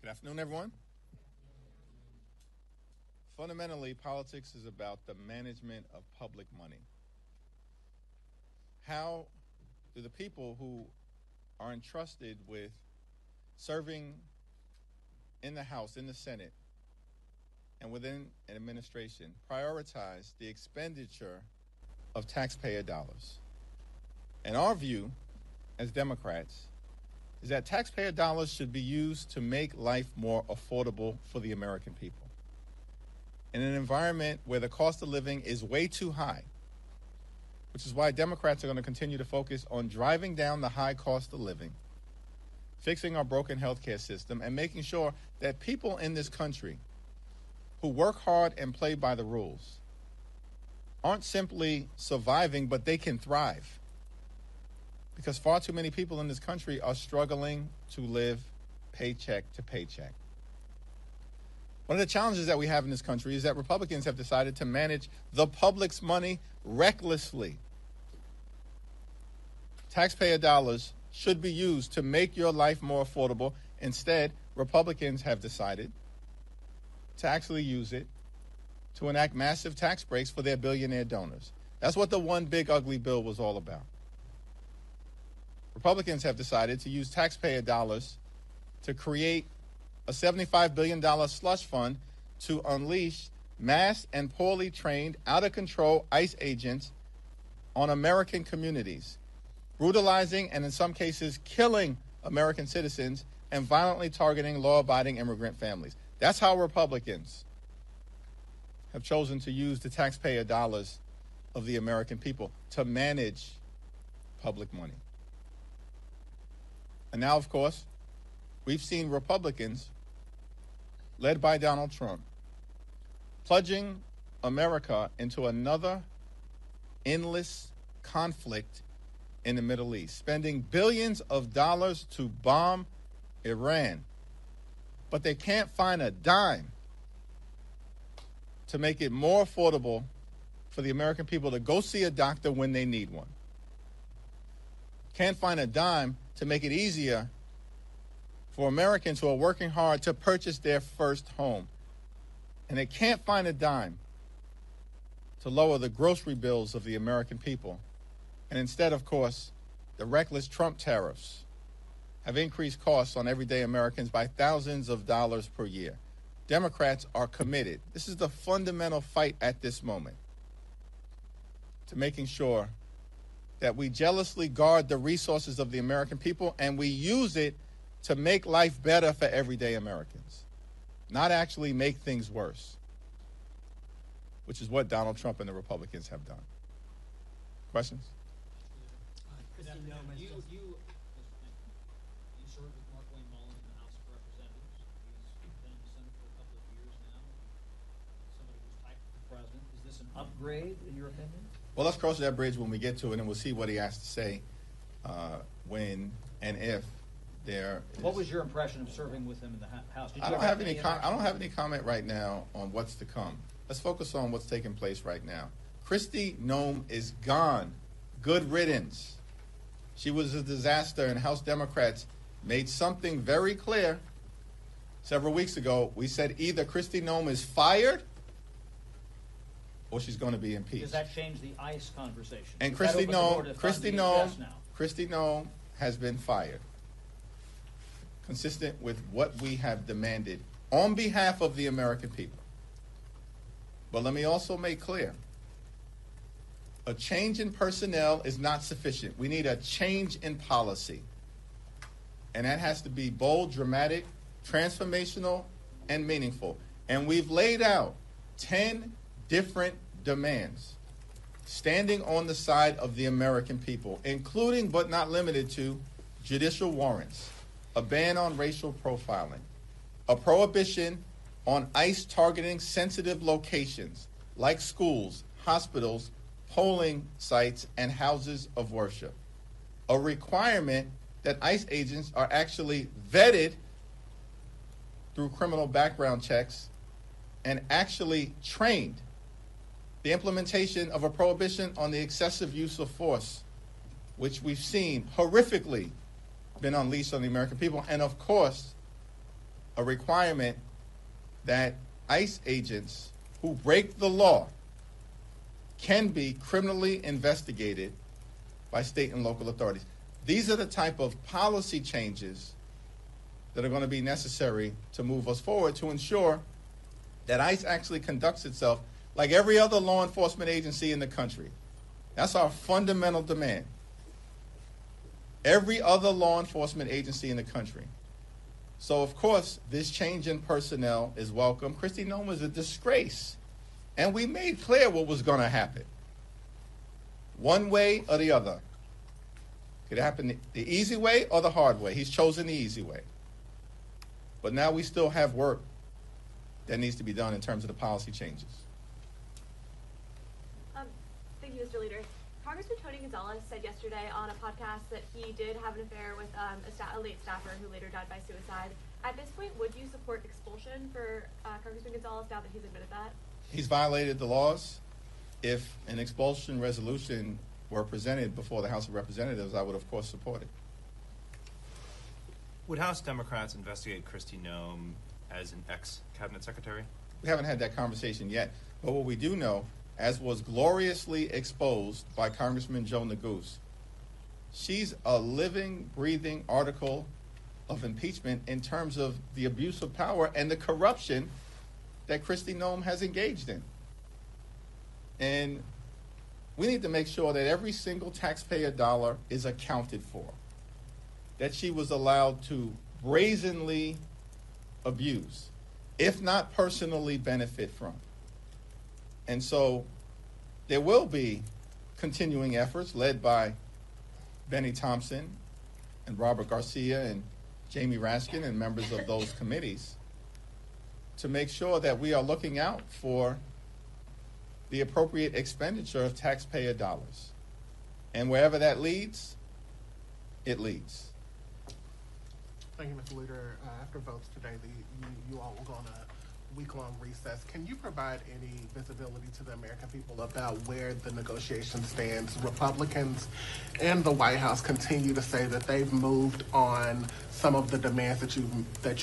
Good afternoon, everyone. Fundamentally, politics is about the management of public money. How do the people who are entrusted with serving in the House, in the Senate, and within an administration prioritize the expenditure of taxpayer dollars? And our view as Democrats is that taxpayer dollars should be used to make life more affordable for the American people. In an environment where the cost of living is way too high, which is why Democrats are going to continue to focus on driving down the high cost of living, fixing our broken healthcare system, and making sure that people in this country who work hard and play by the rules aren't simply surviving, but they can thrive. Because far too many people in this country are struggling to live paycheck to paycheck. One of the challenges that we have in this country is that Republicans have decided to manage the public's money recklessly. Taxpayer dollars should be used to make your life more affordable. Instead, Republicans have decided to actually use it to enact massive tax breaks for their billionaire donors. That's what the one big ugly bill was all about. Republicans have decided to use taxpayer dollars to create a $75 billion slush fund to unleash mass and poorly trained, out-of-control ICE agents on American communities, brutalizing and in some cases killing American citizens and violently targeting law-abiding immigrant families. That's how Republicans have chosen to use the taxpayer dollars of the American people to manage public money. And now, of course, we've seen Republicans, led by Donald Trump, plunging America into another endless conflict in the Middle East, spending billions of dollars to bomb Iran. But they can't find a dime to make it more affordable for the American people to go see a doctor when they need one. Can't find a dime to make it easier for Americans who are working hard to purchase their first home. And they can't find a dime to lower the grocery bills of the American people. And instead, of course, the reckless Trump tariffs have increased costs on everyday Americans by thousands of dollars per year. Democrats are committed. This is the fundamental fight at this moment to making sure that we jealously guard the resources of the American people and we use it to make life better for everyday Americans, not actually make things worse, which is what Donald Trump and the Republicans have done. Questions? You served with Mark Wayne Mullin in the House of Representatives. He's been in the Senate for a couple of years now. Somebody who's tight with the president. Is this an upgrade, in your opinion? Well, let's cross that bridge when we get to it, and we'll see what he has to say when and if there is. What was your impression of serving with him in the House? Did you I don't have any comment right now on what's to come. Let's focus on what's taking place right now. Kristi Noem is gone. Good riddance. She was a disaster, and House Democrats made something very clear several weeks ago. We said either Kristi Noem is fired or she's going to be impeached. Does that change the ICE conversation? And Kristi Noem has been fired, consistent with what we have demanded on behalf of the American people. But let me also make clear, a change in personnel is not sufficient. We need a change in policy. And that has to be bold, dramatic, transformational, and meaningful. And we've laid out 10 different demands standing on the side of the American people, including but not limited to judicial warrants, a ban on racial profiling, a prohibition on ICE targeting sensitive locations like schools, hospitals, polling sites, and houses of worship, a requirement that ICE agents are actually vetted through criminal background checks and actually trained, the implementation of a prohibition on the excessive use of force, which we've seen horrifically been unleashed on the American people, and of course, a requirement that ICE agents who break the law can be criminally investigated by state and local authorities. These are the type of policy changes that are going to be necessary to move us forward to ensure that ICE actually conducts itself like every other law enforcement agency in the country. That's our fundamental demand. Every other law enforcement agency in the country. So, of course, this change in personnel is welcome. Kristi Noem is a disgrace. And we made clear what was going to happen. One way or the other. Could happen the easy way or the hard way. He's chosen the easy way. But now we still have work that needs to be done in terms of the policy changes. Thank you, Mr. Leader. Congressman Tony Gonzalez said yesterday on a podcast that he did have an affair with a late staffer who later died by suicide. At this point, would you support expulsion for Congressman Gonzalez now that he's admitted that? He's violated the laws. If an expulsion resolution were presented before the House of Representatives, I would, of course, support it. Would House Democrats investigate Kristi Noem as an ex-cabinet secretary? We haven't had that conversation yet. But what we do know, as was gloriously exposed by Congressman Joe Neguse, she's a living, breathing article of impeachment in terms of the abuse of power and the corruption that Kristi Noem has engaged in. And we need to make sure that every single taxpayer dollar is accounted for, that she was allowed to brazenly abuse, if not personally benefit from. And so there will be continuing efforts led by Benny Thompson and Robert Garcia and Jamie Raskin and members of those committees to make sure that we are looking out for the appropriate expenditure of taxpayer dollars. And wherever that leads, it leads. Thank you, Mr. Leader. After votes today, you all will go on a week-long recess. Can you provide any visibility to the American people about where the negotiation stands? Republicans and the White House continue to say that they've moved on some of the demands that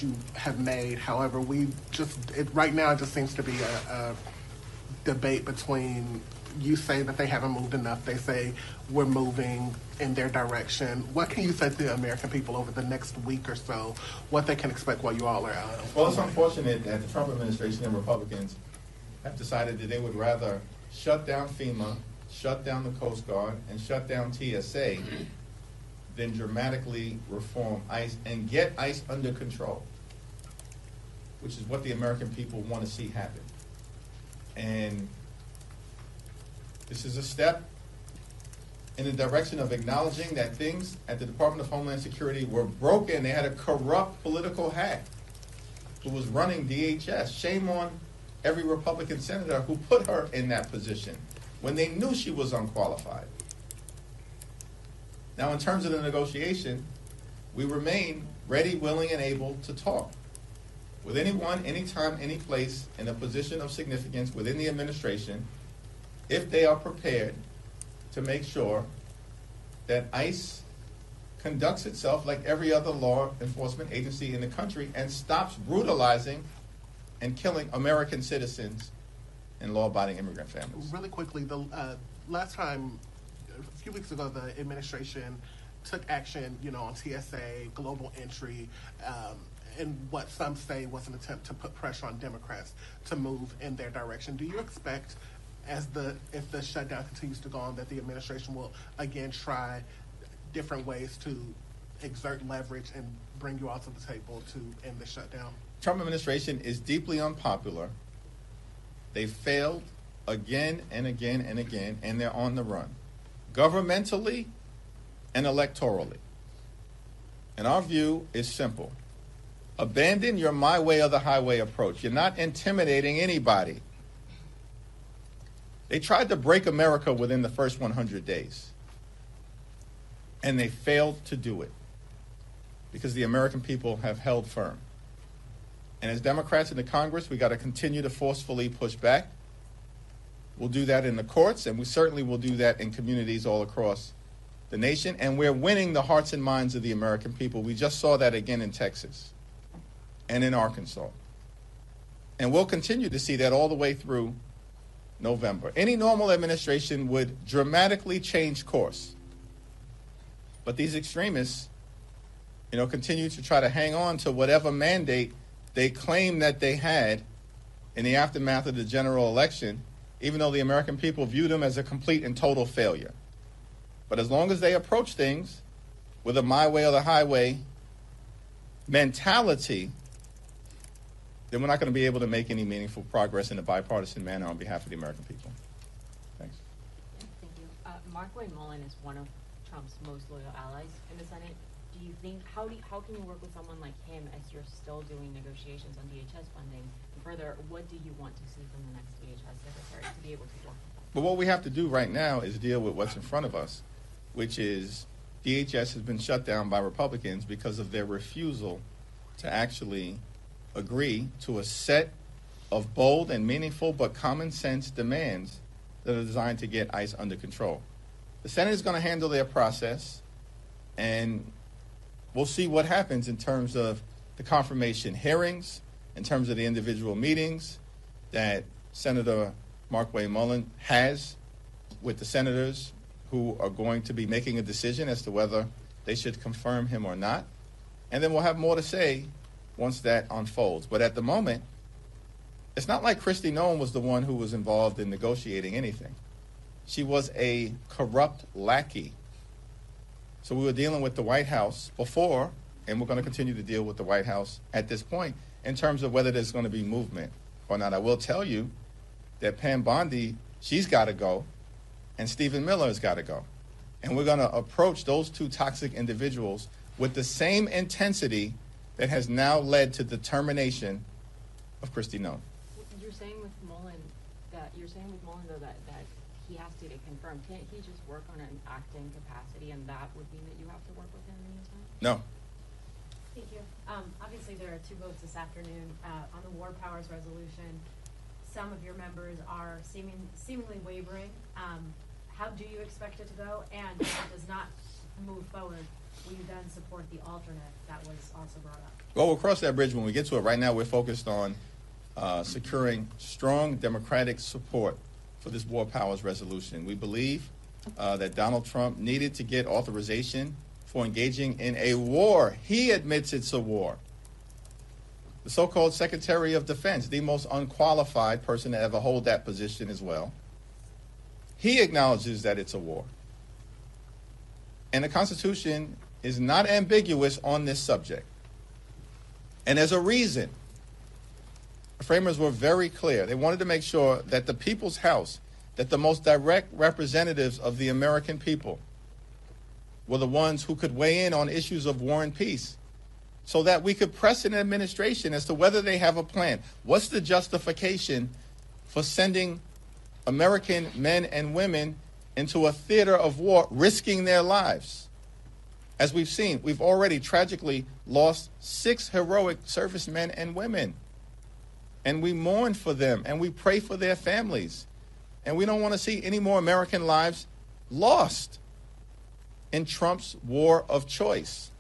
you have made. However, right now it just seems to be a debate between, you say that they haven't moved enough, they say we're moving in their direction. What can you say to the American people over the next week or so, what they can expect while you all are out? Well, it's unfortunate that the Trump administration and Republicans have decided that they would rather shut down FEMA, shut down the Coast Guard, and shut down TSA than dramatically reform ICE and get ICE under control, which is what the American people want to see happen. And this is a step in the direction of acknowledging that things at the Department of Homeland Security were broken. They had a corrupt political hack who was running DHS. Shame on every Republican senator who put her in that position when they knew she was unqualified. Now, in terms of the negotiation, we remain ready, willing, and able to talk with anyone, anytime, any place in a position of significance within the administration if they are prepared to make sure that ICE conducts itself like every other law enforcement agency in the country and stops brutalizing and killing American citizens and law-abiding immigrant families. Really quickly, the last time, a few weeks ago, the administration took action, on TSA, global entry, and what some say was an attempt to put pressure on Democrats to move in their direction. Do you expect, if the shutdown continues to go on, that the administration will again try different ways to exert leverage and bring you all to the table to end the shutdown? Trump administration is deeply unpopular. They failed again and again and again, and they're on the run, governmentally and electorally. And our view is simple. Abandon your my way or the highway approach. You're not intimidating anybody. They tried to break America within the first 100 days. And they failed to do it because the American people have held firm. And as Democrats in the Congress, we got to continue to forcefully push back. We'll do that in the courts, and we certainly will do that in communities all across the nation. And we're winning the hearts and minds of the American people. We just saw that again in Texas. and in Arkansas. And we'll continue to see that all the way through November. Any normal administration would dramatically change course. But these extremists, continue to try to hang on to whatever mandate they claim that they had in the aftermath of the general election, even though the American people view them as a complete and total failure. But as long as they approach things with a my way or the highway mentality, then we're not going to be able to make any meaningful progress in a bipartisan manner on behalf of the American people. Thanks. Yeah, thank you. Markwayne Mullin is one of Trump's most loyal allies in the Senate. Do you think, how can you work with someone like him as you're still doing negotiations on DHS funding? And further, what do you want to see from the next DHS secretary to be able to work with them? But what we have to do right now is deal with what's in front of us, which is DHS has been shut down by Republicans because of their refusal to actually agree to a set of bold and meaningful but common sense demands that are designed to get ICE under control. The Senate is going to handle their process, and we'll see what happens in terms of the confirmation hearings, in terms of the individual meetings that Senator Markwayne Mullin has with the senators who are going to be making a decision as to whether they should confirm him or not. And then we'll have more to say once that unfolds. But at the moment, it's not like Kristi Noem was the one who was involved in negotiating anything. She was a corrupt lackey. So we were dealing with the White House before, and we're going to continue to deal with the White House at this point in terms of whether there's going to be movement or not. I will tell you that Pam Bondi, she's got to go, and Stephen Miller has got to go. And we're going to approach those two toxic individuals with the same intensity that has now led to the termination of Kristi Noem. You're saying with Mullin though that he has to get confirmed. Can't he just work on an acting capacity, and that would mean that you have to work with him in the meantime? No. Thank you. Obviously, there are two votes this afternoon on the War Powers Resolution. Some of your members are seemingly wavering. How do you expect it to go? And if it does not move forward, will you then support the alternate that was also brought up? Well, we'll cross that bridge when we get to it. Right now, we're focused on securing strong Democratic support for this War Powers Resolution. We believe that Donald Trump needed to get authorization for engaging in a war. He admits it's a war. The so-called Secretary of Defense, the most unqualified person to ever hold that position as well, he acknowledges that it's a war. And the Constitution is not ambiguous on this subject. And there's a reason. The framers were very clear. They wanted to make sure that the people's house, that the most direct representatives of the American people were the ones who could weigh in on issues of war and peace, so that we could press an administration as to whether they have a plan. What's the justification for sending American men and women into a theater of war, risking their lives? As we've seen, we've already tragically lost 6 heroic servicemen and women. And we mourn for them, and we pray for their families. And we don't want to see any more American lives lost in Trump's war of choice.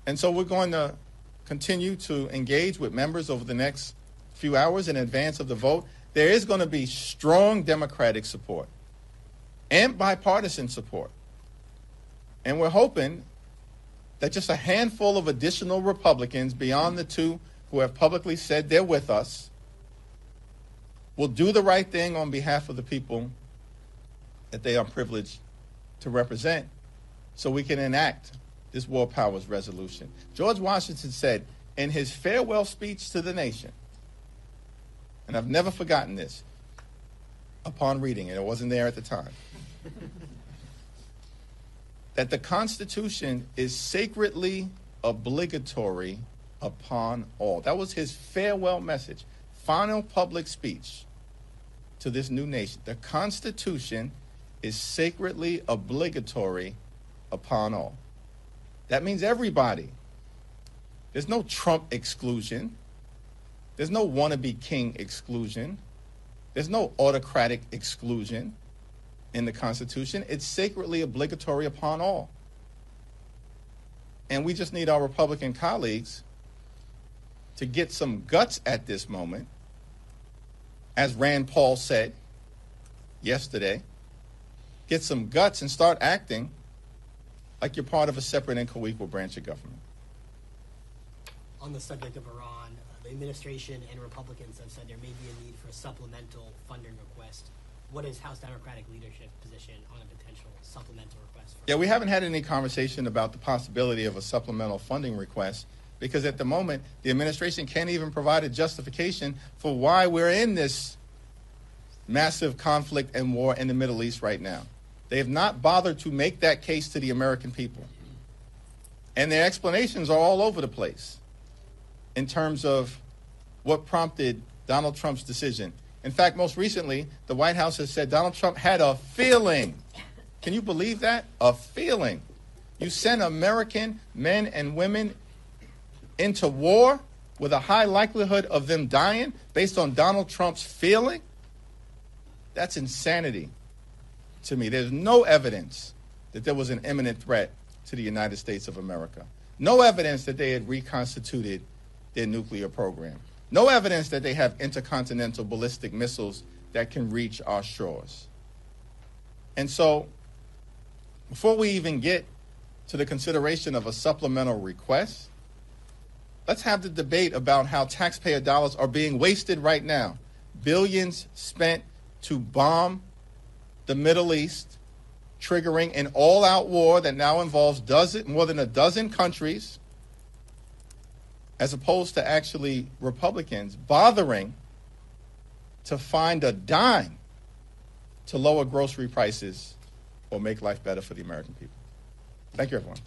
And so we're going to continue to engage with members over the next few hours in advance of the vote. There is going to be strong Democratic support and bipartisan support. And we're hoping that just a handful of additional Republicans beyond the 2 who have publicly said they're with us will do the right thing on behalf of the people that they are privileged to represent, so we can enact this War Powers Resolution. George Washington said in his farewell speech to the nation, and I've never forgotten this upon reading it, it wasn't there at the time, that the Constitution is sacredly obligatory upon all. That was his farewell message, final public speech to this new nation. The Constitution is sacredly obligatory upon all. That means everybody. There's no Trump exclusion. There's no wannabe king exclusion. There's no autocratic exclusion in the Constitution. It's sacredly obligatory upon all. And we just need our Republican colleagues to get some guts at this moment, as Rand Paul said yesterday, get some guts and start acting like you're part of a separate and co-equal branch of government. On the subject of Iran, the administration and Republicans have said there may be a need for a supplemental funding request. What is House Democratic leadership position on a potential supplemental request? Yeah, we haven't had any conversation about the possibility of a supplemental funding request because at the moment, the administration can't even provide a justification for why we're in this massive conflict and war in the Middle East right now. They have not bothered to make that case to the American people. And their explanations are all over the place in terms of what prompted Donald Trump's decision. In fact, most recently, the White House has said Donald Trump had a feeling. Can you believe that? A feeling. You send American men and women into war with a high likelihood of them dying based on Donald Trump's feeling? That's insanity to me. There's no evidence that there was an imminent threat to the United States of America. No evidence that they had reconstituted their nuclear program. No evidence that they have intercontinental ballistic missiles that can reach our shores. And so, before we even get to the consideration of a supplemental request, let's have the debate about how taxpayer dollars are being wasted right now. Billions spent to bomb the Middle East, triggering an all-out war that now involves more than a dozen countries, as opposed to actually Republicans bothering to find a dime to lower grocery prices or make life better for the American people. Thank you, everyone.